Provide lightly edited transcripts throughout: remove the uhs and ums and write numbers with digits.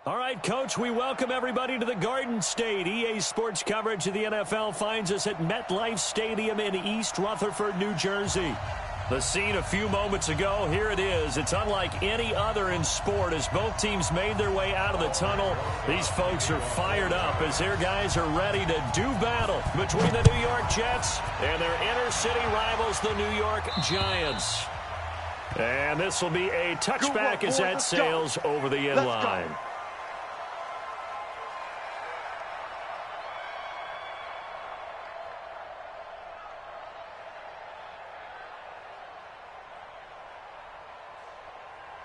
All right, Coach, we welcome everybody to the Garden State. EA Sports coverage of the NFL finds us at MetLife Stadium in East Rutherford, New Jersey. The scene a few moments ago, here it is. It's unlike any other in sport as both teams made their way out of the tunnel. These folks are fired up as their guys are ready to do battle between the New York Jets and their inner city rivals, the New York Giants. And this will be a touchback as that sails over the end line.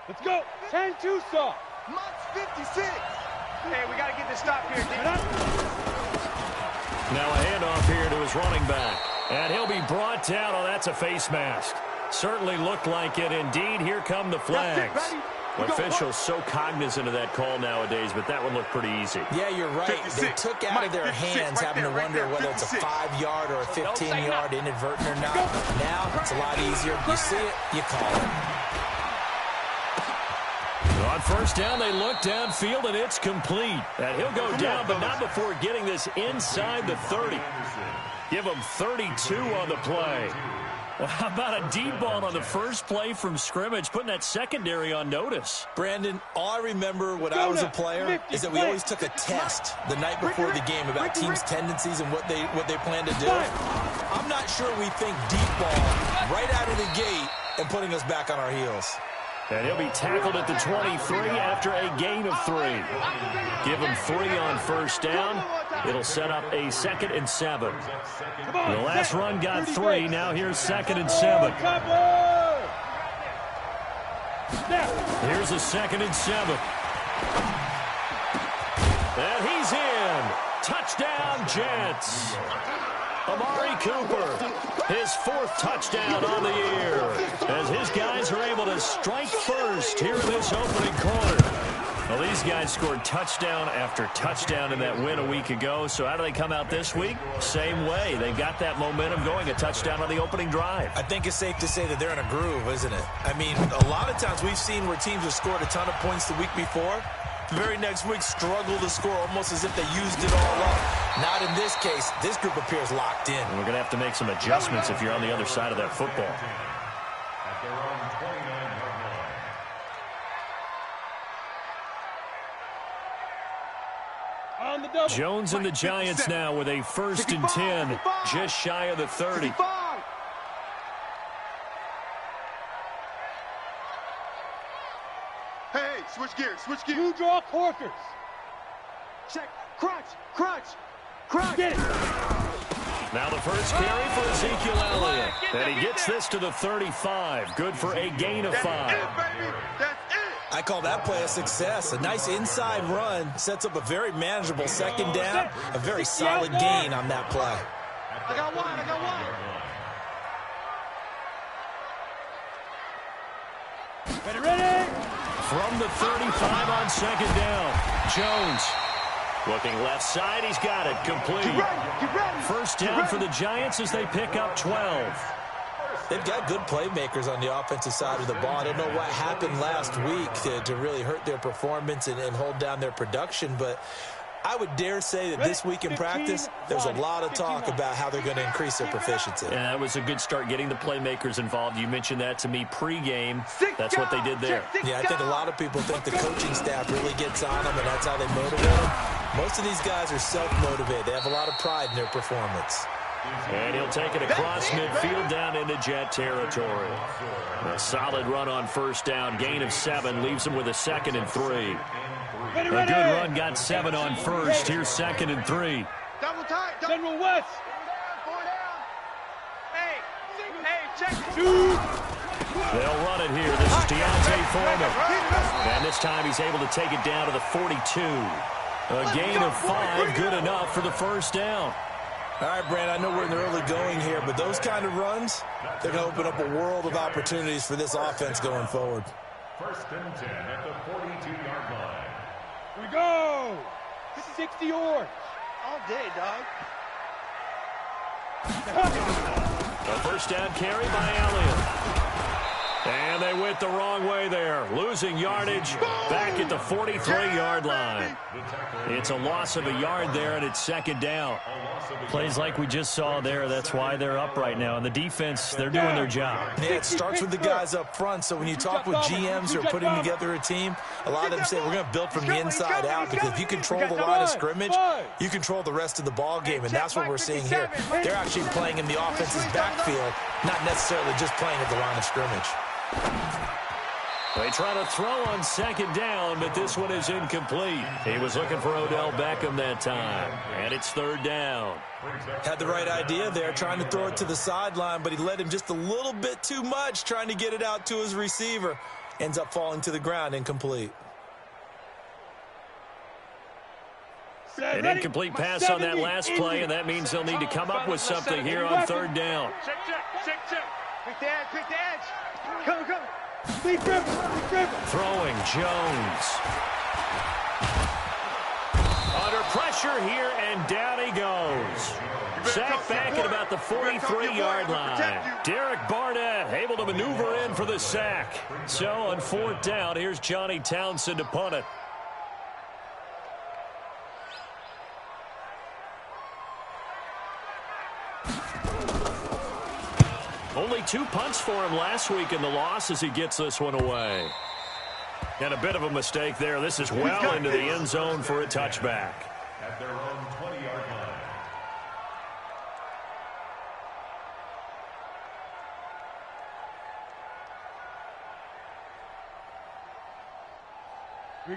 Let's go. 10-2 stop. Month's 56. Hey, we got to get this stop here, dude. Now a handoff here to his running back. And he'll be brought down. Oh, that's a face mask. Certainly looked like it. Indeed, here come the flags. Officials so cognizant of that call nowadays, but that one looked pretty easy. Yeah, you're right. They took out of their hands having to wonder whether it's a 5-yard or a 15-yard inadvertent or not. Now it's a lot easier. You see it, you call it. On first down, they look downfield, and it's complete. And he'll go down, but not before getting this inside the 30. Give him 32 on the play. Well, how about a deep ball on the first play from scrimmage, putting that secondary on notice? Brandon, all I remember when I was a player is that we always took a test the night before the game about teams' tendencies and what they plan to do. I'm not sure we think deep ball right out of the gate and putting us back on our heels. And he'll be tackled at the 23 after a gain of 3. Give him 3 on first down. It'll set up a 2nd and 7. The last run got 3. Now here's 2nd and 7. Here's a 2nd and 7. And he's in. Touchdown, Jets. Amari Cooper, his 4th touchdown on the year, as his guys are able to strike first here in this opening quarter. Well, these guys scored touchdown after touchdown in that win a week ago, so how do they come out this week? Same way. They've got that momentum going, a touchdown on the opening drive. I think it's safe to say that they're in a groove, isn't it? I mean, a lot of times we've seen where teams have scored a ton of points the week before, the very next week struggle to score almost as if they used it all up. Not in this case. This group appears locked in. And we're going to have to make some adjustments if you're on the other side of that football. Jones and the Giants now with a 1st and 10, just shy of the 30. Hey, switch gears, switch gears. You draw quarters. Check. Crunch, crunch, crunch. Get it. Now the first carry for Ezekiel Elliott. And he gets this to the 35. Good for a gain of 5. That's it, baby. That's it. I call that play a success. A nice inside run sets up a very manageable 2nd down. A very solid gain on that play. I got one, I got one. Ready. From the 35 on 2nd down, Jones looking left side. He's got it complete. Get ready. First down for the Giants as they pick up 12. They've got good playmakers on the offensive side of the ball. I don't know what happened last week to really hurt their performance and hold down their production, but I would dare say that this week in practice, there's a lot of talk about how they're going to increase their proficiency. Yeah, that was a good start getting the playmakers involved. You mentioned that to me pregame. That's what they did there. Yeah, I think a lot of people think the coaching staff really gets on them, and that's how they motivate them. Most of these guys are self-motivated. They have a lot of pride in their performance. And he'll take it across midfield down into Jet territory. A solid run on first down. Gain of 7 leaves him with a 2nd and 3. A good run got 7 on first. Here's 2nd and 3. Double tight. General West. Four down. Hey, check. 2. They'll run it here. This is Deontay Foreman. And this time he's able to take it down to the 42. A gain of 5, good enough for the first down. All right, Brand, I know we're in the early going here, but those kind of runs, they're going to open up a world of opportunities for this offense going forward. 1st and 10 at the 42-yard line. Here we go. 60 yards. All day, dog. A first down carry by Elliott. And they went the wrong way there, losing yardage back at the 43-yard line. It's a loss of a yard there, and it's second down. Plays like we just saw there, that's why they're up right now. And the defense, they're doing their job. Yeah, it starts with the guys up front. So when you talk with GMs who are putting together a team, a lot of them say we're going to build from the inside out, because if you control the line of scrimmage, you control the rest of the ball game, and that's what we're seeing here. They're actually playing in the offense's backfield, not necessarily just playing at the line of scrimmage. They try to throw on second down, but this one is incomplete. He was looking for Odell Beckham that time, and it's third down. Had the right idea there, trying to throw it to the sideline, but he led him just a little bit too much, trying to get it out to his receiver. Ends up falling to the ground, incomplete. An incomplete pass on that last play, and that means they'll need to come up with something here on third down. Check. Quick the edge. Come. Throwing Jones. Under pressure here, and down he goes. Sacked back at about the 43-yard line. Derek Barnett able to maneuver in for the sack. So on fourth down, here's Johnny Townsend to punt it. Only 2 punts for him last week in the loss as he gets this one away. And a bit of a mistake there. This is well into the end zone for a touchback. At their own 20-yard line.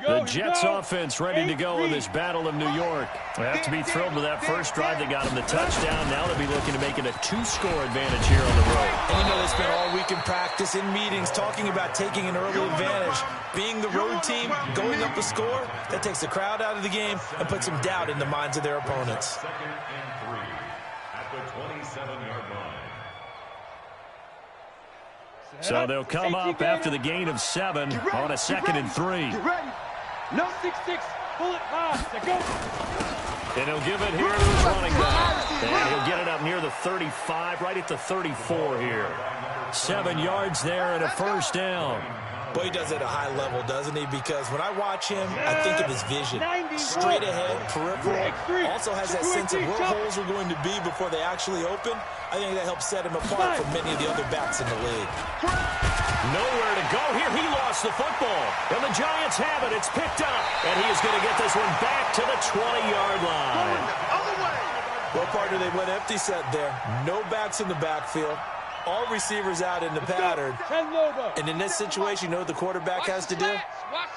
The Jets offense ready to go in this Battle of New York. They have to be thrilled with that first drive that got them the touchdown. Now they'll be looking to make it a 2-score advantage here on the road. And you know they spent all week in practice, in meetings, talking about taking an early advantage. Being the road team, going up a score, that takes the crowd out of the game and puts some doubt in the minds of their opponents. 2nd and 3 at the 27-yard line. So they'll come up after the gain of 7 on a 2nd and 3. Get ready. No 6-6. Bullet pass. Go. And he'll give it here to his running back. And he'll get it up near the 35, right at the 34 here. 7 yards there and a first down. Boy, he does it at a high level, doesn't he? Because when I watch him, I think of his vision. Straight ahead, peripheral. Also has that sense of where holes are going to be before they actually open. I think that helps set him apart from many of the other backs in the league. Nowhere to go here. He lost the football. And the Giants have it. It's picked up. And he is going to get this one back to the 20-yard line. Well, partner, they went empty set there. No backs in the backfield. All receivers out in the pattern. And in this situation, you know what the quarterback has to do?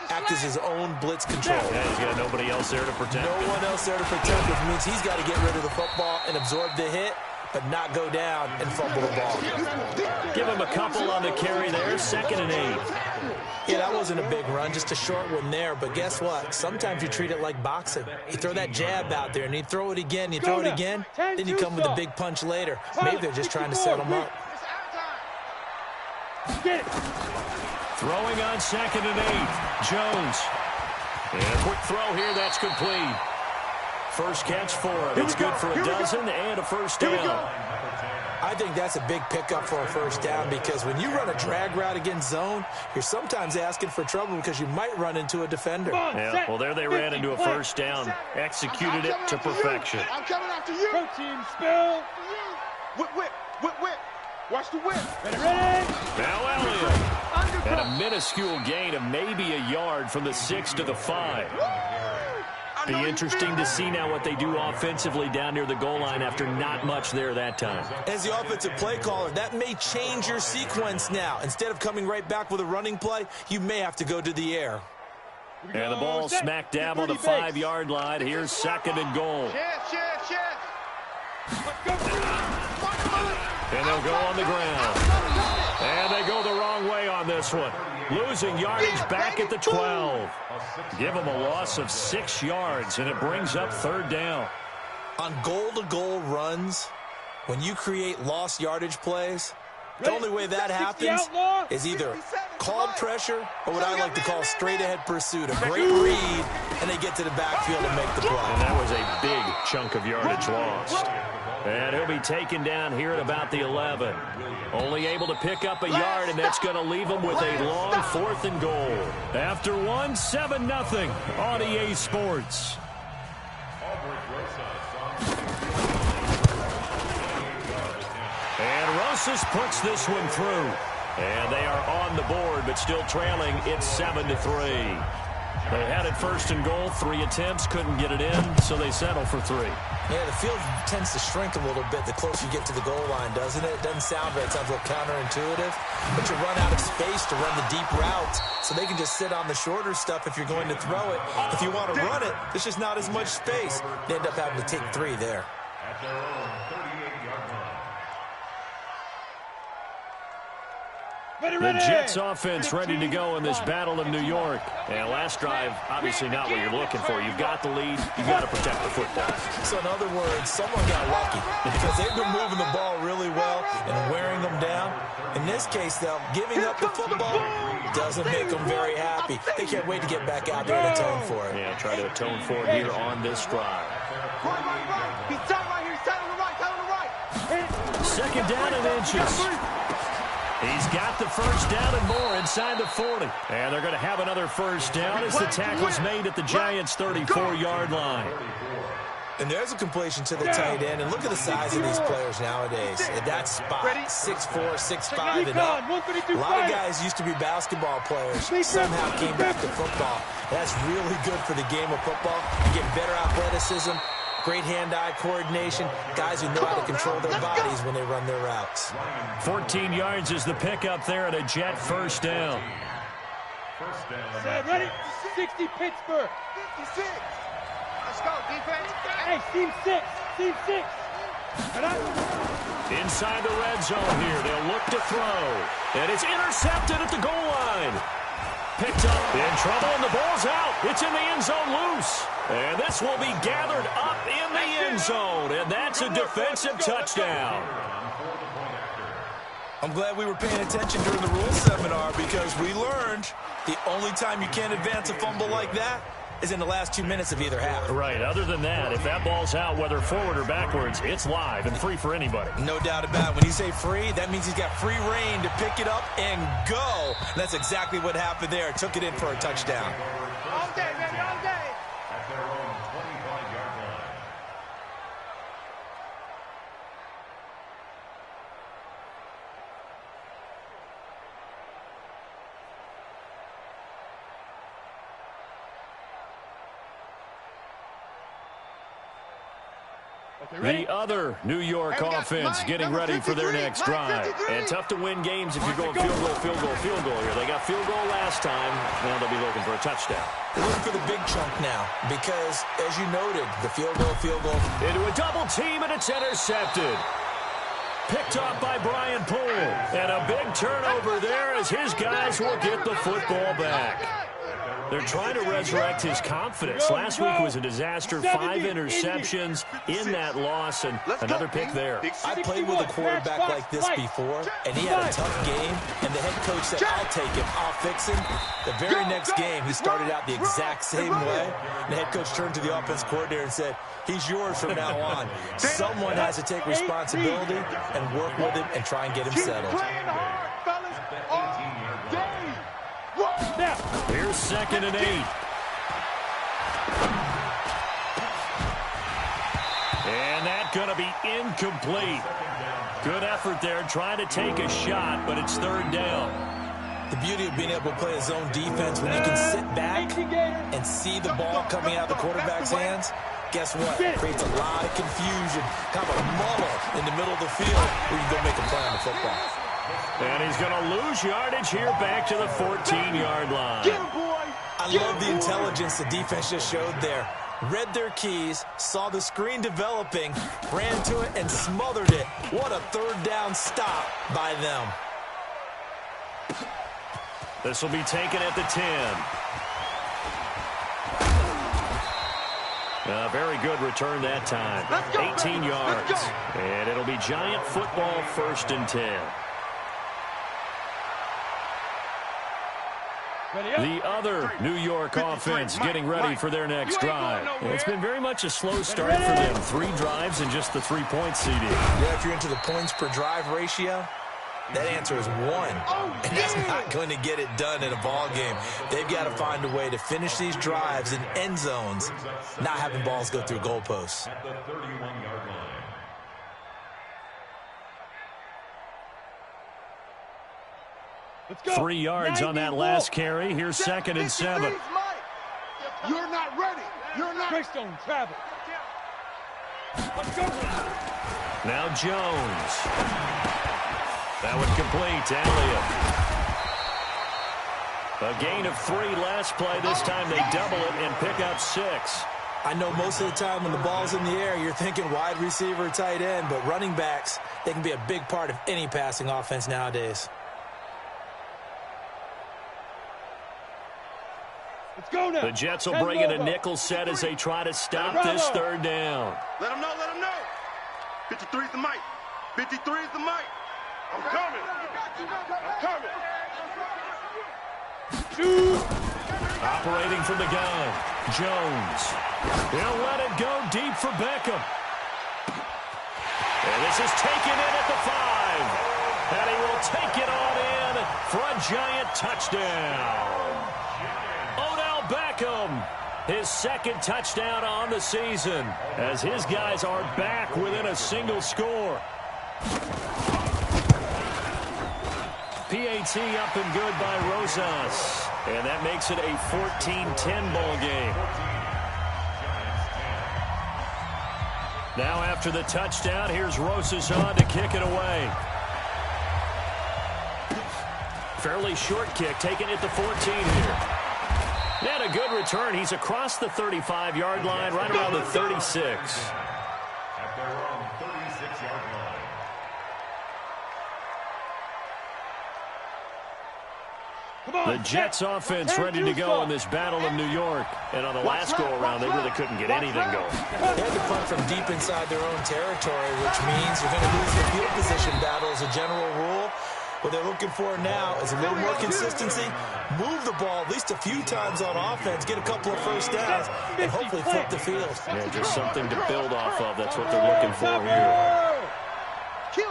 Act as his own blitz control. Yeah, he's got nobody else there to protect. No one else there to protect, which means he's got to get rid of the football and absorb the hit, but not go down and fumble the ball. Give him a couple on the carry there, 2nd and 8. Yeah, that wasn't a big run, just a short one there. But guess what? Sometimes you treat it like boxing. You throw that jab out there, and you throw it again, you throw it again, then you come with a big punch later. Maybe they're just trying to set him up. Get it. Throwing on 2nd and 8. Jones. And a quick throw here, that's complete. First catch for him. It's good for a dozen and a first down. I think that's a big pickup for a first down, because when you run a drag route against zone, you're sometimes asking for trouble because you might run into a defender. Yeah, well, there they ran into a first down. Executed it to perfection. I'm coming after you. Protein spill. Whip. Watch the whip. Ready. Now Elliott. And a minuscule gain of maybe a yard from the 6 to the 5. Be interesting to see now what they do offensively down near the goal line after not much there that time. As the offensive play caller, that may change your sequence now. Instead of coming right back with a running play, you may have to go to the air. And the ball smack dab on the 5-yard line. Here's 2nd and goal. And they'll go on the ground. And they go the wrong way on this one. Losing yardage back at the 12. Give them a loss of 6 yards, and it brings up third down. On goal-to-goal runs, when you create lost yardage plays, the only way that happens is either called pressure or what I like to call straight-ahead pursuit. A great read, and they get to the backfield and make the play. And that was a big chunk of yardage lost. And he'll be taken down here at about the 11. Only able to pick up a yard, and that's going to leave him with a long 4th and goal. After one, 7-0 on EA Sports. And Rosas puts this one through. And they are on the board, but still trailing. It's 7-3. They had it 1st and goal, 3 attempts, couldn't get it in, so they settle for 3. Yeah, the field tends to shrink a little bit the closer you get to the goal line, doesn't it? It doesn't sound right. It sounds a little counterintuitive. But you run out of space to run the deep routes, so they can just sit on the shorter stuff if you're going to throw it. If you want to run it, there's just not as much space. They end up having to take 3 there. At their own 38-yard line. The Jets offense ready to go in this Battle of New York. And last drive, obviously not what you're looking for. You've got the lead. You've got to protect the football. So in other words, someone got lucky because they've been moving the ball really well and wearing them down. In this case, though, giving up the football doesn't make them very happy. They can't wait to get back out there and atone for it. Yeah, try to atone for it here on this drive. Right. He's tight right here. He's tight on the right. 2nd down and inches. He's got the 1st down and more inside the 40. And they're going to have another 1st down as the tackle's made at the Giants' 34-yard line. And there's a completion to the tight end. And look at the size of these players nowadays. At that spot, 6'4", 6'5", and up. A lot of guys used to be basketball players. Somehow came back to football. That's really good for the game of football. You get better athleticism, great hand-eye coordination, guys who know how to control their bodies when they run their routes. 14 yards is the pickup there at a Jet 1st down. Ready? 60 Pittsburgh. 56. Let's go, defense. Hey, team 6. Team 6. Inside the red zone here. They'll look to throw. And it's intercepted at the goal line. Picked up, in trouble, and the ball's out. It's in the end zone loose. And this will be gathered up in the end zone. And that's a defensive touchdown. I'm glad we were paying attention during the rules seminar because we learned the only time you can't advance a fumble like that is in the last 2 minutes of either half. Right. Other than that, if that ball's out, whether forward or backwards, it's live and free for anybody. No doubt about it. When you say free, that means he's got free reign to pick it up and go. And that's exactly what happened there. Took it in for a touchdown. All day, baby, all day. At their own 25-yard line. The other New York offense getting ready for their next drive. And tough to win games if you're going field goal here. They got field goal last time. Now they'll be looking for a touchdown. They're looking for the big chunk now because, as you noted, the field goal. Into a double team, and it's intercepted. Picked off by Brian Poole. And a big turnover there as his guys will get the football back. They're trying to resurrect his confidence. Last week was a disaster. 5 interceptions in that loss, and another pick there. I played with a quarterback like this before, and he had a tough game, and the head coach said, I'll take him, I'll fix him. The very next game, he started out the exact same way. And the head coach turned to the offense coordinator and said, he's yours from now on. Someone has to take responsibility and work with him and try and get him settled. Here's 2nd and 8. And that's going to be incomplete. Good effort there, trying to take a shot, but it's 3rd down. The beauty of being able to play a zone defense when you can sit back and see the ball coming out of the quarterback's hands, guess what? It creates a lot of confusion, kind of a muddle in the middle of the field where you can go make a play on the football. And he's going to lose yardage here back to the 14-yard line. I love the intelligence the defense just showed there. Read their keys, saw the screen developing, ran to it, and smothered it. What a 3rd down stop by them. This will be taken at the 10. A very good return that time. 18 yards. And it'll be Giant football 1st and 10. The other New York offense getting ready for their next drive. It's been very much a slow start for them. 3 drives and just the 3-point CD. Yeah, if you're into the points per drive ratio, that answer is 1. And that's not going to get it done in a ball game. They've got to find a way to finish these drives in end zones, not having balls go through goalposts. At the 31-yard line. Let's go. 3 yards on that last carry. Here's 2nd and 7. You're not ready. You're not. Greystone travel. Let's go. Now Jones. That would complete to Elliott. A gain of 3 last play. This time they double it and pick up 6. I know most of the time when the ball's in the air, you're thinking wide receiver, tight end, but running backs, they can be a big part of any passing offense nowadays. Let's go now. The Jets will bring in a nickel set as they try to stop this 3rd down. Let him know. Let him know. 53 is the mic. 53 is the mic. I'm coming. I'm coming. Shoot. Operating from the gun. Jones. He'll let it go deep for Beckham. And this is taken in at the 5. And he will take it on in for a giant touchdown. Beckham, his 2nd touchdown on the season, as his guys are back within a single score. PAT up and good by Rosas, and that makes it a 14-10 ball game. Now after the touchdown, here's Rosas on to kick it away. Fairly short kick, taken at the 14 here. And a good return. He's across the 35-yard line, right around the 36. At their own 36-yard line. The Jets offense ready to go in this Battle of New York. And on the last go-around, they really couldn't get anything going. They had to punt from deep inside their own territory, which means you're going to lose the field position battle as a general rule. What they're looking for now is a little more consistency, move the ball at least a few times on offense, get a couple of first downs, and hopefully flip the field. Yeah, just something to build off of. That's what they're looking for here. Kill.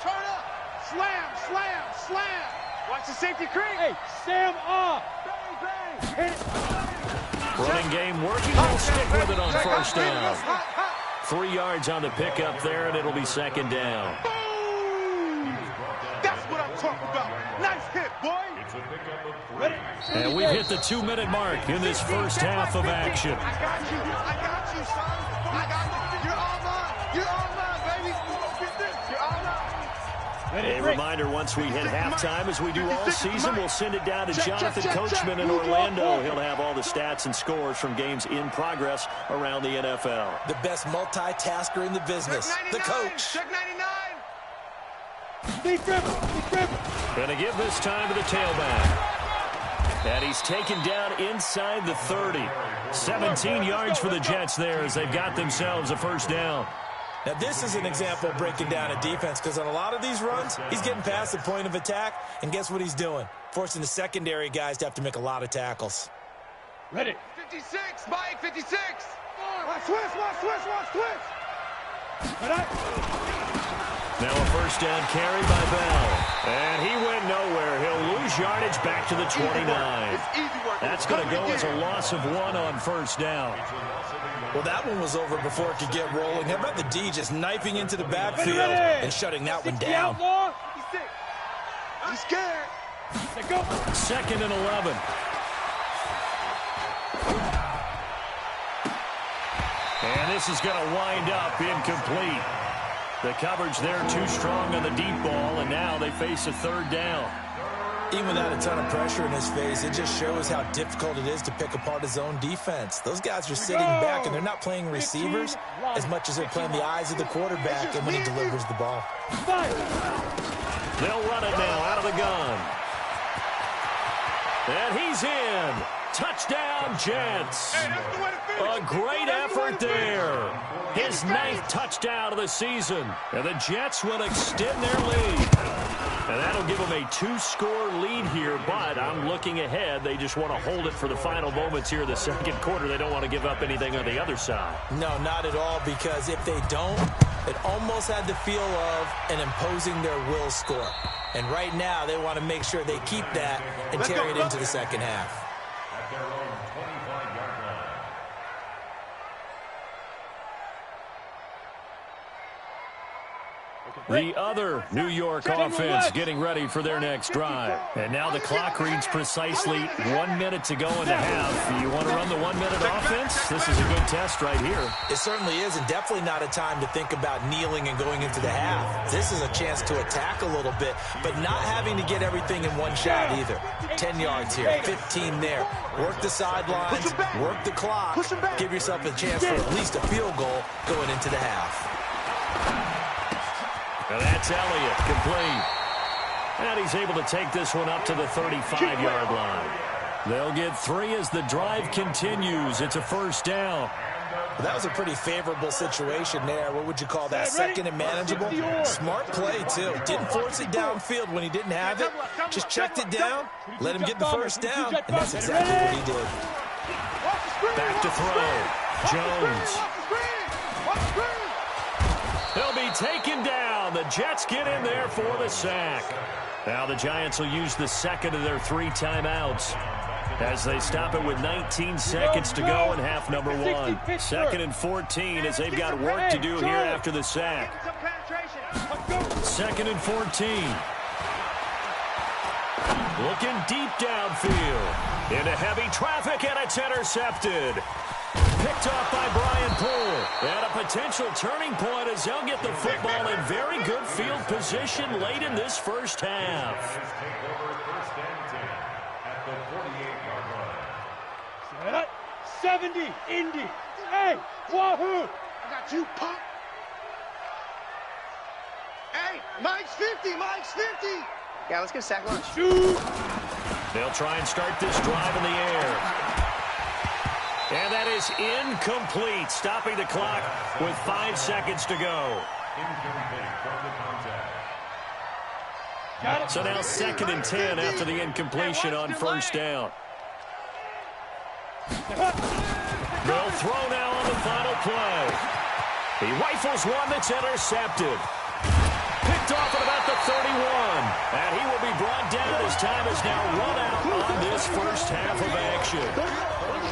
Turn up. Slam. Watch the safety creep. Hey, Sam off. Bang. Running game working. They'll stick with it on first down. 3 yards on the pickup there, and it'll be 2nd down. That's what I'm talking about. Nice hit, boy. It's a pickup of 3. And we've hit the 2-minute mark in this first half of action. I got you, son. I got you. You're all mine, baby. You're all mine. A reminder, once we hit halftime, as we do all season, we'll send it down to Jonathan Coachman in Orlando. He'll have all the stats and scores from games in progress around the NFL. The best multitasker in the business, the coach. Check 99. Going to give this time to the tailback. And he's taken down inside the 30. 17 yards for the Jets there as they've got themselves a first down. Now, this is an example of breaking down a defense, because on a lot of these runs, he's getting past the point of attack, and guess what he's doing? Forcing the secondary guys to have to make a lot of tackles. Ready. 56, Mike, 56. Watch twist. Now a first down carry by Bell. And he went nowhere. He'll lose yardage back to the 29. That's going to go as a loss of 1 on first down. Well, that one was over before it could get rolling. How about the D just knifing into the backfield and shutting that one down? I'm scared. Let's go. 2nd and 11. And this is going to wind up incomplete. The coverage there too strong on the deep ball, and now they face a 3rd down. Even without a ton of pressure in his face, it just shows how difficult it is to pick apart his own defense. Those guys are sitting back, and they're not playing receivers as much as they're playing the eyes of the quarterback and when he delivers the ball. They'll run it now out of the gun. And he's in. Touchdown, Jets. A great effort there. His 9th touchdown of the season. And the Jets will extend their lead. And that'll give them a 2-score lead here, but I'm looking ahead. They just want to hold it for the final moments here in the second quarter. They don't want to give up anything on the other side. No, not at all, because if they don't, it almost had the feel of an imposing their will score. And right now, they want to make sure they keep that and carry it into the second half. At their own 25-yard line. The other New York offense getting ready for their next drive. And now the clock reads precisely 1 minute to go in the half. You want to run the 1 minute offense? This is a good test right here. It certainly is, and definitely not a time to think about kneeling and going into the half. This is a chance to attack a little bit, but not having to get everything in one shot either. 10 yards here, 15 there. Work the sidelines, work the clock. Give yourself a chance for at least a field goal going into the half. And that's Elliott, complete. And he's able to take this one up to the 35-yard line. They'll get 3 as the drive continues. It's a first down. Well, that was a pretty favorable situation there. What would you call that? Second and manageable? Smart play, too. Didn't force it downfield when he didn't have it. Just checked it down, let him get the first down, and that's exactly what he did. Back to throw. Jones. He'll be taken down. The Jets get in there for the sack. Now the Giants will use the second of their 3 timeouts as they stop it with 19 seconds to go in half number 1. 2nd and 14 as they've got work to do here after the sack. 2nd and 14. Looking deep downfield. Into heavy traffic, and it's intercepted. Picked off by Brian Poole. And a potential turning point as they'll get the football in very good field position late in this first half. Take over 1st and 10 at the 48-yard line. Set. 70, Indy. Hey, Wahoo. I got you, punk. Hey, Mike's 50, Mike's 50. Yeah, let's get a sack lunch. Shoot. They'll try and start this drive in the air. And that is incomplete, stopping the clock with 5 seconds to go. Incomplete from the contact. So now 2nd and 10 after the incompletion on first down. They'll throw now on the final play. He rifles one that's intercepted. Picked off at about the 31. And he will be brought down as time is now run out on this first half of action.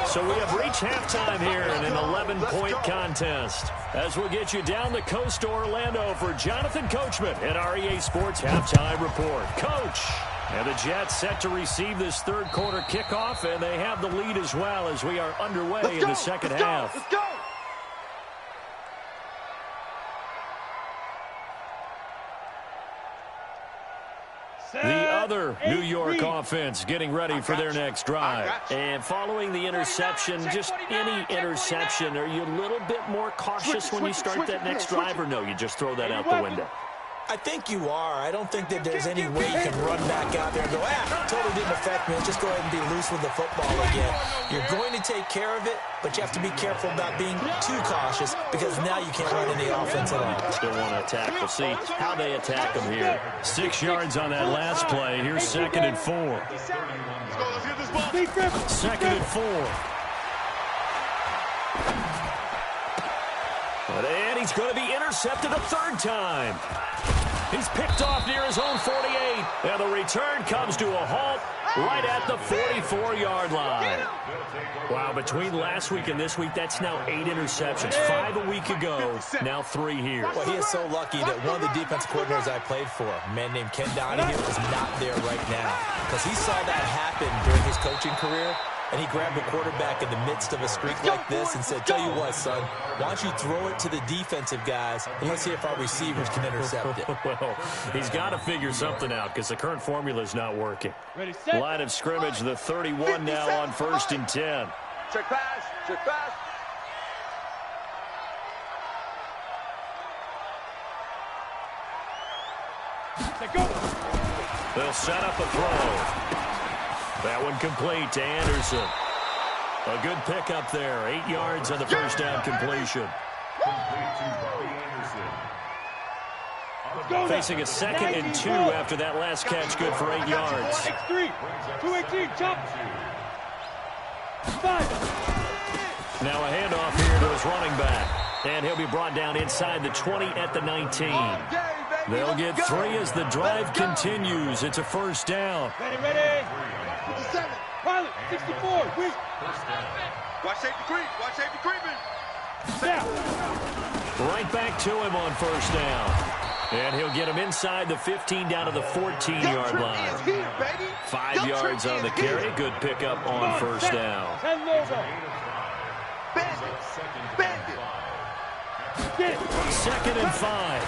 So we have reached halftime here in an 11-point contest. As we'll get you down the coast to Orlando for Jonathan Coachman at our EA Sports Halftime Report. Coach! And the Jets set to receive this third quarter kickoff, and they have the lead as well as we are underway in the second half. Let's go! The other New York offense getting ready for their next drive. And following the interception, just any interception, are you a little bit more cautious when you start that next drive, or no, you just throw that out the window? I think you are. I don't think that there's any way you can run back out there and go, totally didn't affect me. Just go ahead and be loose with the football again. You're going to take care of it, but you have to be careful about being too cautious because now you can't run any offense at all. Still want to attack. We'll see how they attack them here. 6 yards on that last play. Here's 2nd and 4. Let's get this ball. 2nd and 4. And he's going to be intercepted a 3rd time. He's picked off near his own 48. And the return comes to a halt right at the 44-yard line. Wow, between last week and this week, that's now 8 interceptions. 5 a week ago, now 3 here. Well, he is so lucky that one of the defense coordinators I played for, a man named Ken Donahue, is not there right now. Because he saw that happen during his coaching career, and he grabbed the quarterback in the midst of a streak like this and said, tell you what, son, why don't you throw it to the defensive guys, and let's see if our receivers can intercept it. Well, he's got to figure something out because the current formula is not working. Ready, set. Line of scrimmage, the 31 now on 1st and 10. Check pass. Check pass. Let go. They'll set up a throw. That one complete to Anderson. A good pickup there. 8 yards on the first down completion. Complete to Bobby Anderson. Facing a 2nd and 2 after that last catch, good for 8 yards. X3, 218, chop. 5. Now a handoff here to his running back. And he'll be brought down inside the 20 at the 19. They'll get 3 as the drive continues. It's a first down. Ready. 57. Pilot, 64. Wait. Watch safety creep. Watch safety creeping. Down. Right back to him on first down. And he'll get him inside the 15 down to the 14-yard line. 5 yards on the carry. Good pickup on first down. 10 logo. Bandit. 2nd and 5.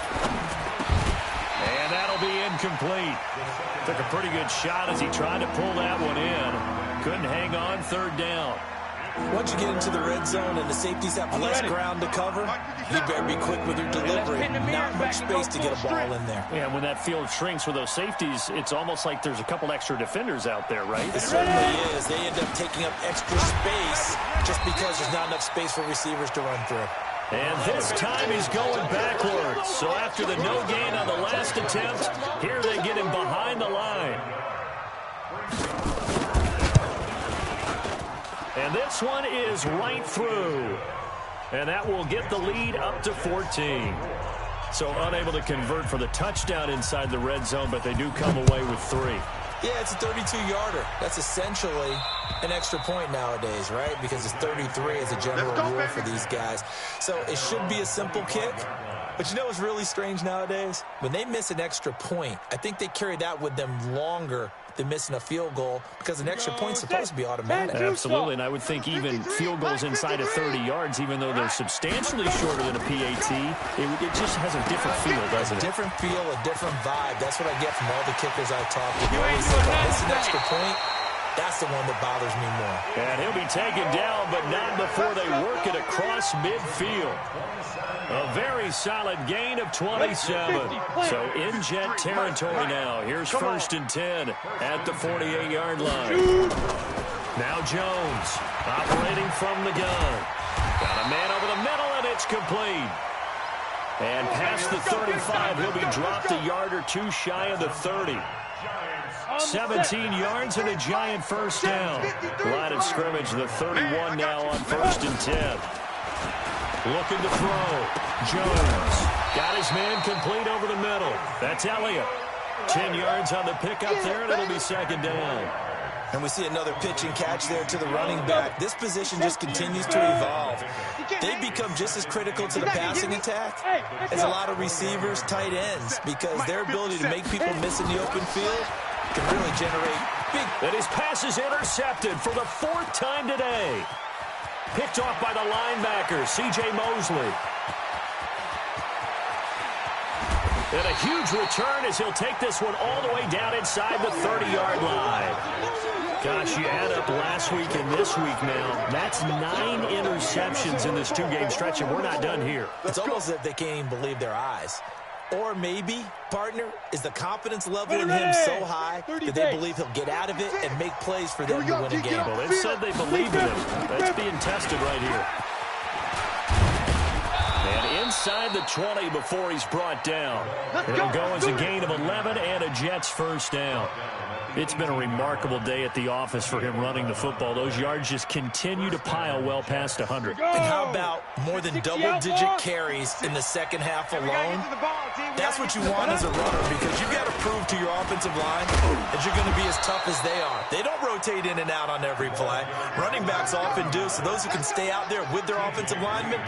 And that'll be incomplete. Took a pretty good shot as he tried to pull that one in. Couldn't hang on, 3rd down. Once you get into the red zone and the safeties have less ground to cover, you better be quick with your delivery. Not much space to get a ball in there. Yeah, when that field shrinks with those safeties, it's almost like there's a couple extra defenders out there, right? It certainly is. They end up taking up extra space just because there's not enough space for receivers to run through. And this time he's going backwards. So after the no gain on the last attempt, here they get him behind the line. And this one is right through. And that will get the lead up to 14. So unable to convert for the touchdown inside the red zone, but they do come away with 3. Yeah, it's a 32-yarder. That's essentially an extra point nowadays, right? Because it's 33 as a general rule for these guys. So it should be a simple kick. But you know what's really strange nowadays? When they miss an extra point, I think they carry that with them longer than missing a field goal because an extra point's supposed to be automatic. Absolutely, and I would think even field goals inside of 30 yards, even though they're substantially shorter than a PAT, it just has a different feel, doesn't it? A different feel, a different vibe. That's what I get from all the kickers I talk to. They always say, miss an extra point. That's the one that bothers me more. And he'll be taken down, but not before they work it across midfield. A very solid gain of 27. So in jet territory now. Here's 1st and 10 at the 48-yard line. Now Jones operating from the gun. Got a man over the middle, and it's complete. And past the 35, he'll be dropped a yard or 2 shy of the 30. 17 yards and a giant first down. Line of scrimmage, the 31 now on 1st and 10. Looking to throw. Jones got his man complete over the middle. That's Elliott. 10 yards on the pickup there, and it'll be 2nd down. And we see another pitch and catch there to the running back. This position just continues to evolve. They become just as critical to the passing attack as a lot of receivers, tight ends, because their ability to make people miss in the open field can really generate big. And his pass is intercepted for the 4th time today. Picked off by the linebacker, C.J. Mosley. And a huge return as he'll take this one all the way down inside the 30-yard line. Gosh, you add up last week and this week now. That's 9 interceptions in this 2-game stretch, and we're not done here. It's almost as if they can't even believe their eyes. Or maybe, partner, is the confidence level in him so high that they believe he'll get out of it and make plays for them to win a game. Well, they've said they believe in him. That's being tested right here. And inside the 20 before he's brought down. It'll go as a gain of 11 and a Jets first down. It's been a remarkable day at the office for him running the football. Those yards just continue to pile well past 100. And how about more than double-digit carries in the second half alone? That's what you want as a runner, because you've got to prove to your offensive line that you're going to be as tough as they are. They don't rotate in and out on every play. Running backs often do, so those who can stay out there with their offensive linemen,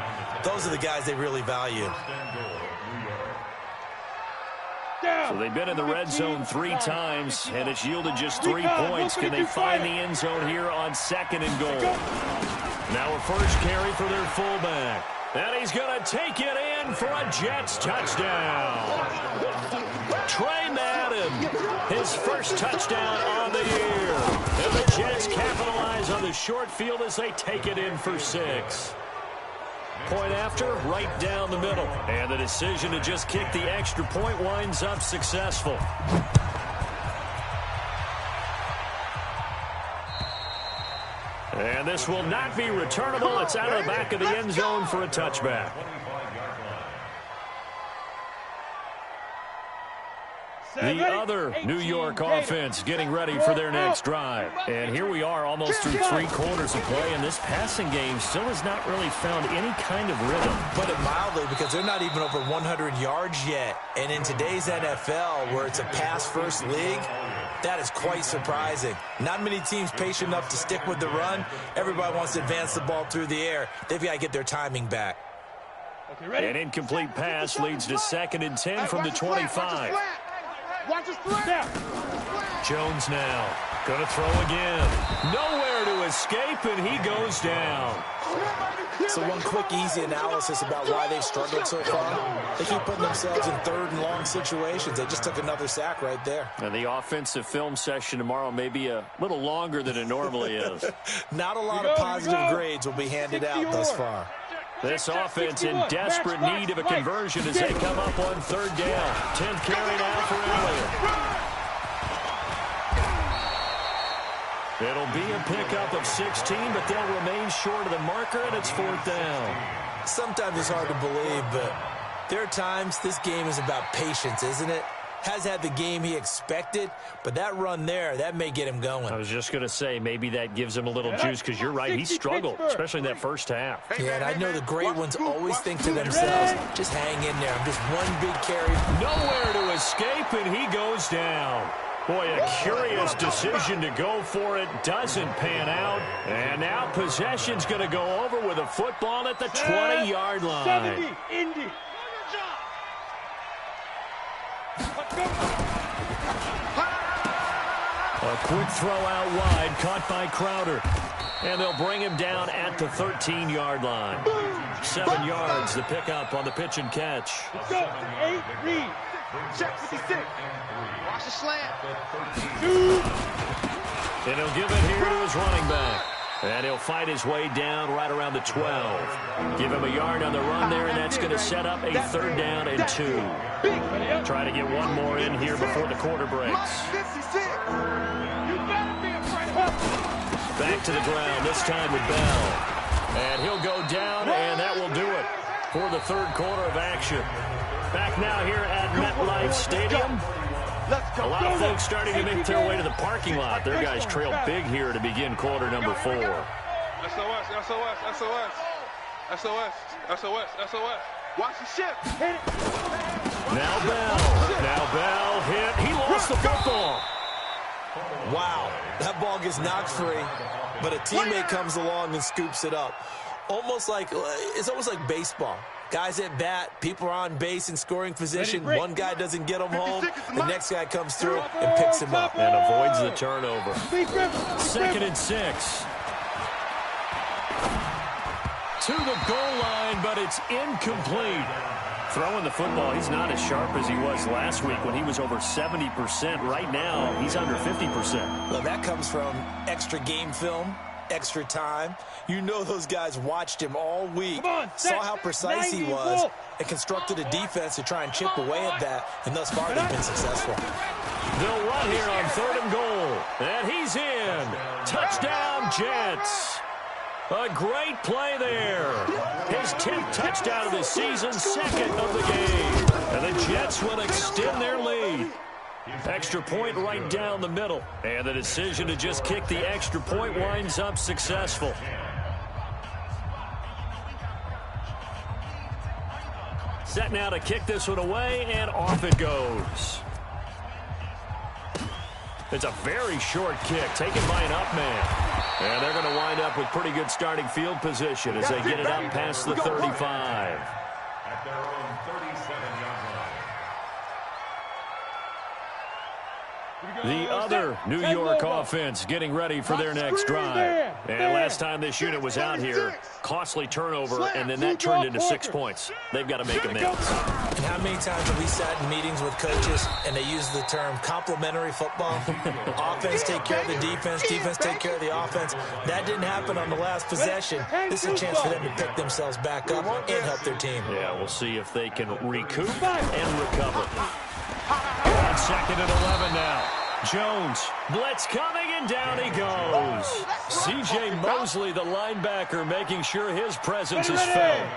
those are the guys they really value. So they've been in the red zone 3 times, and it's yielded just 3 points. Can they find the end zone here on 2nd and goal? Now a first carry for their fullback. And he's going to take it in for a Jets touchdown. Trey Madden, his first touchdown on the year. And the Jets capitalize on the short field as they take it in for 6. Point after, right down the middle. And the decision to just kick the extra point winds up successful. And this will not be returnable. It's out of the back of the end zone for a touchback. The other New York offense getting ready for their next drive. And here we are almost through 3 quarters of play, and this passing game still has not really found any kind of rhythm. Put it mildly, because they're not even over 100 yards yet. And in today's NFL, where it's a pass-first league, that is quite surprising. Not many teams patient enough to stick with the run. Everybody wants to advance the ball through the air. They've got to get their timing back. An incomplete pass leads to 2nd and 10 from the 25. Jones now going to throw again. Nowhere to escape, and he goes down. So one quick, easy analysis about why they've struggled so far. They keep putting themselves in 3rd and long situations. They just took another sack right there. And the offensive film session tomorrow may be a little longer than it normally is. Not a lot of positive grades will be handed out thus far. This offense in desperate need of a conversion as they come up on 3rd down. 10th carry now for Elliott. It'll be a pickup of 16, but they'll remain short of the marker, and it's 4th down. Sometimes it's hard to believe, but there are times this game is about patience, isn't it? Has had the game he expected, but that run there, that may get him going. I was just going to say, maybe that gives him a little juice, because you're right, he struggled, especially in that first half. Yeah, and I know the great ones always think to themselves, just hang in there. I'm just one big carry. Nowhere to escape, and he goes down. Boy, a curious decision to go for it. Doesn't pan out. And now possession's going to go over with a football at the 20-yard line. 70, Indy. A quick throw out wide, caught by Crowder. And they'll bring him down at the 13-yard line. 7 yards, the pickup on the pitch and catch. Let's go. 8, read. Check 56. Watch the slant. And he'll give it here to his running back. And he'll fight his way down right around the 12. Give him a yard on the run there, and that's going to set up a 3rd down and 2. Try to get one more in here before the quarter breaks. Back to the ground, this time with Bell. And he'll go down, and that will do it for the 3rd quarter of action. Back now here at MetLife Stadium. A lot of folks starting to make their way to the parking lot. Their guys trail big here to begin quarter number 4. SOS, SOS, SOS. SOS, SOS, SOS. Watch the ship. Now Bell hit. He lost the football. Wow, that ball gets knocked free, but a teammate comes along and scoops it up. It's almost like baseball. Guys at bat, people are on base in scoring position. One guy doesn't get him home. The next guy comes through and picks him up. And avoids the turnover. 2nd and 6. To the goal line, but it's incomplete. Throwing the football, he's not as sharp as he was last week when he was over 70%. Right now, he's under 50%. Well, that comes from extra game film, extra time. You know those guys watched him all week, saw how precise he was, and constructed a defense to try and chip away at that, and thus far they've been successful. They'll run here on 3rd and goal, and he's in. Touchdown, Jets. A great play there. His 10th touchdown of the season, 2nd of the game. And the Jets will extend their lead. Extra point right down the middle. And the decision to just kick the extra point winds up successful. Set now to kick this one away, and off it goes. It's a very short kick, taken by an up man. And they're going to wind up with pretty good starting field position as they get it up past the 35. At their own 37-yard line. The other New York offense getting ready for their next drive. And last time this unit was out here, costly turnover, and then that turned into 6 points. They've got to make amends. And how many times have we sat in meetings with coaches and they use the term complementary football? Offense take care of the defense, defense take care of the offense. That didn't happen on the last possession. This is a chance for them to pick themselves back up and help their team. Yeah, we'll see if they can recoup and recover. On 2nd and 11 now. Jones, blitz coming, and down he goes. C.J. Mosley, the linebacker, making sure his presence is felt.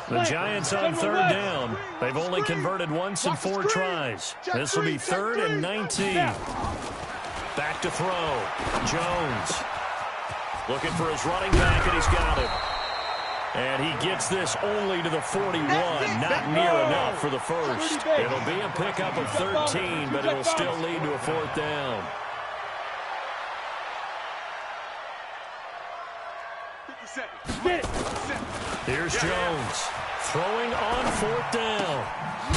The Giants on third down. They've only converted once in 4 tries. This will be 3rd and 19. Back to throw. Jones looking for his running back, and he's got him. And he gets this only to the 41, not near enough for the first. It'll be a pickup of 13, but it'll still lead to a 4th down. Here's Jones throwing on 4th down.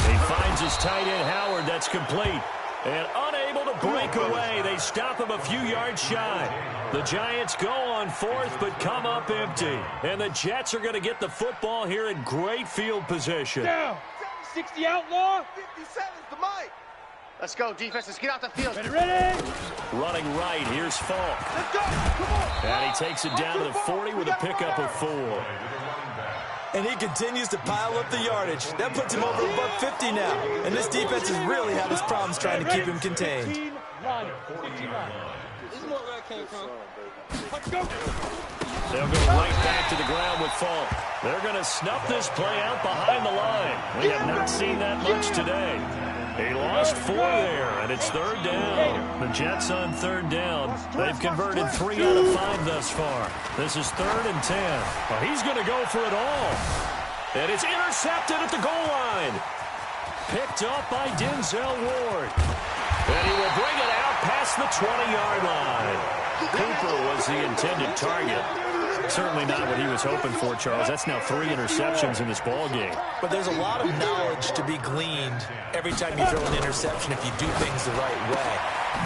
He finds his tight end Howard. That's complete. And unable to break away. They stop him a few yards shy. The Giants go on 4th, but come up empty. And the Jets are going to get the football here in great field position. Down. 60 outlaw. 57's the mic. Let's go, defense. Let's get out the field. Ready? Running right, here's Falk. Let's go. Come on. And he takes it down to the 40 with a pickup of 4. And he continues to pile up the yardage. That puts him over $150 now. And this defense has really had its problems trying to keep him contained. This is where that came from. Let's go. They'll go right back to the ground with Falk. They're going to snuff this play out behind the line. We have not seen that much today. He lost 4 there, and it's 3rd down. The Jets on 3rd down. They've converted 3 out of 5 thus far. This is 3rd and 10. Well, he's going to go for it all. And it's intercepted at the goal line. Picked up by Denzel Ward. And he will bring it out past the 20-yard line. Cooper was the intended target. Certainly not what he was hoping for, Charles. That's now 3 interceptions in this ball game. But there's a lot of knowledge to be gleaned every time you throw an interception if you do things the right way.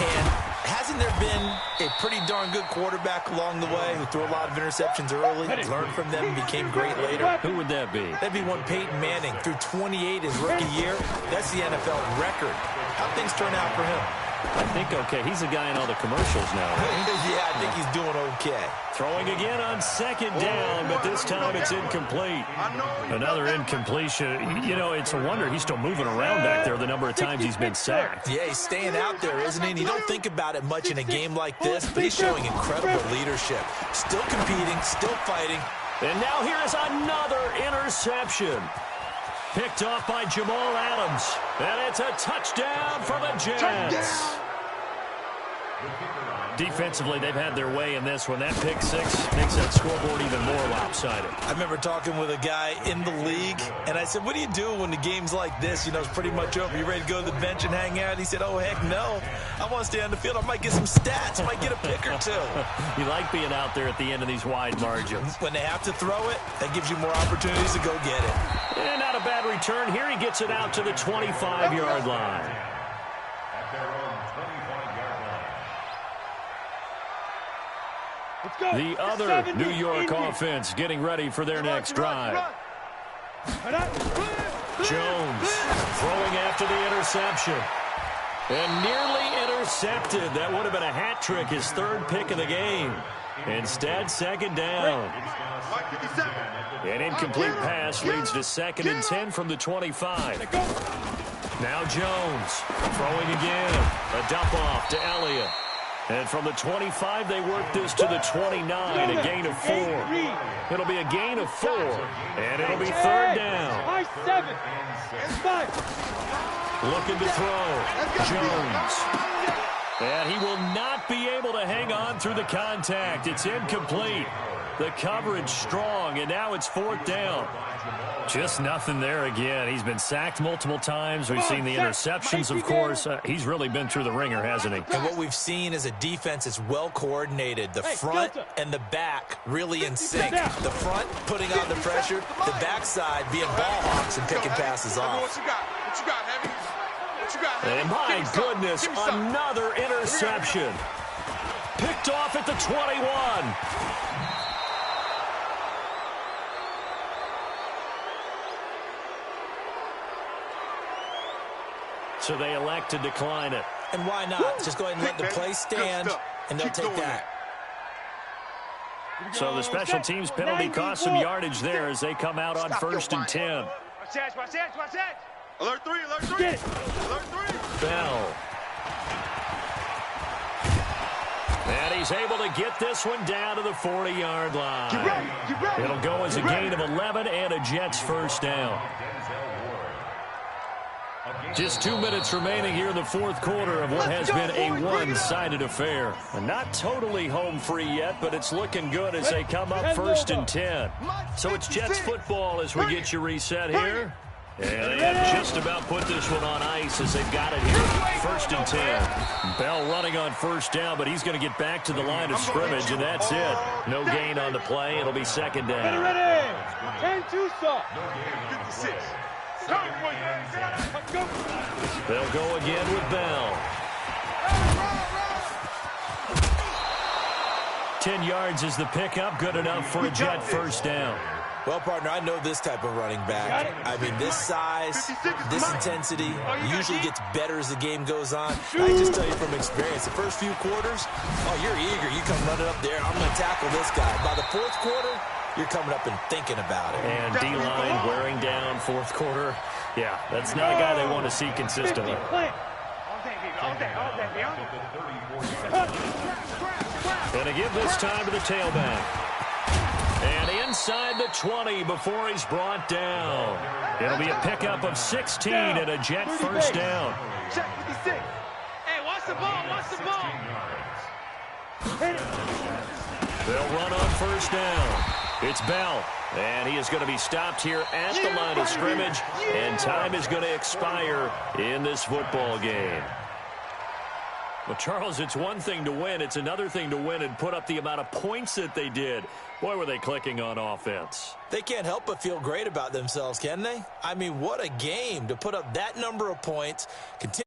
And hasn't there been a pretty darn good quarterback along the way who threw a lot of interceptions early, learned from them, and became great later? Who would that be? That'd be one Peyton Manning. Threw 28 his rookie year. That's the NFL record. How'd things turn out for him? I think okay. He's a guy in all the commercials now, right? Yeah, I think he's doing okay. Throwing again on 2nd down, but this time it's incomplete. Another incompletion. You know, it's a wonder he's still moving around back there the number of times he's been sacked. Yeah, he's staying out there, isn't he? And you don't think about it much in a game like this, but he's showing incredible leadership. Still competing, still fighting. And now here is another interception. Picked off by Jamal Adams. And it's a touchdown for the Jets. Defensively, they've had their way in this one. That pick 6 makes that scoreboard even more lopsided. I remember talking with a guy in the league, and I said, what do you do when the game's like this? You know, it's pretty much over. You ready to go to the bench and hang out? He said, oh, heck no. I want to stay on the field. I might get some stats. I might get a pick or 2. You like being out there at the end of these wide margins. When they have to throw it, that gives you more opportunities to go get it. And not a bad return. Here he gets it out to the 25-yard line. The other New York offense getting ready for their next drive. Jones throwing after the interception. And nearly intercepted. That would have been a hat trick, his 3rd pick of the game. Instead, 2nd down. An incomplete pass leads to 2nd and 10 from the 25. Now Jones throwing again. A dump off to Elliott. And from the 25, they work this to the 29, a gain of 4. It'll be a gain of 4, and it'll be 3rd down. Looking to throw. Jones. And he will not be able to hang on through the contact. It's incomplete. The coverage strong, and now it's 4th down. Just nothing there again. He's been sacked multiple times. We've seen the interceptions, of course. He's really been through the ringer, hasn't he? And what we've seen is a defense that's well coordinated. The front and the back really in sync. The front putting on the pressure, the backside being ball hawks and picking passes off. What you got? What you got, Heavy? What you got, Heavy? And my goodness, another interception. Picked off at the 21. So they elect to decline it. And why not? Just go ahead and let the play stand, and they'll take that. So the special teams penalty cost some yardage there as they come out on 1st and 10. Watch that. Alert 3. Alert 3. Alert 3. Bell. he's able to get this one down to the 40-yard line. Get ready, get ready. It'll go as a gain of 11 and a Jets first down. Just 2 minutes remaining here in the fourth quarter of what has been a one-sided affair. And not totally home free yet, but it's looking good as they come up first and 10. So it's Jets football as we get you reset here. And they have just about put this one on ice as they've got it here. First and 10. Bell running on first down, but he's going to get back to the line of scrimmage, and that's it. No gain on the play. It'll be second down. Ready. 10-2 stop. 56. They'll go again with Bell. 10 yards is the pickup. Good enough for a Jet first down. Well, partner, I know this type of running back. I mean, this size, this intensity usually gets better as the game goes on. I can just tell you from experience, the first few quarters, oh, you're eager. You come running up there. I'm going to tackle this guy. By the fourth quarter, you're coming up and thinking about it. And D-line wearing down fourth quarter. Yeah, that's not a guy they want to see consistently. And to give this time to the tailback. And inside the 20 before he's brought down. It'll be a pickup of 16 and a Jet first down. Check 56. Hey, watch the ball, watch the ball. They'll run on first down. It's Bell, and he is going to be stopped here at the line of scrimmage, and time is going to expire in this football game. Well, Charles, it's one thing to win. It's another thing to win and put up the amount of points that they did. Boy, were they clicking on offense. They can't help but feel great about themselves, can they? I mean, what a game to put up that number of points. Continue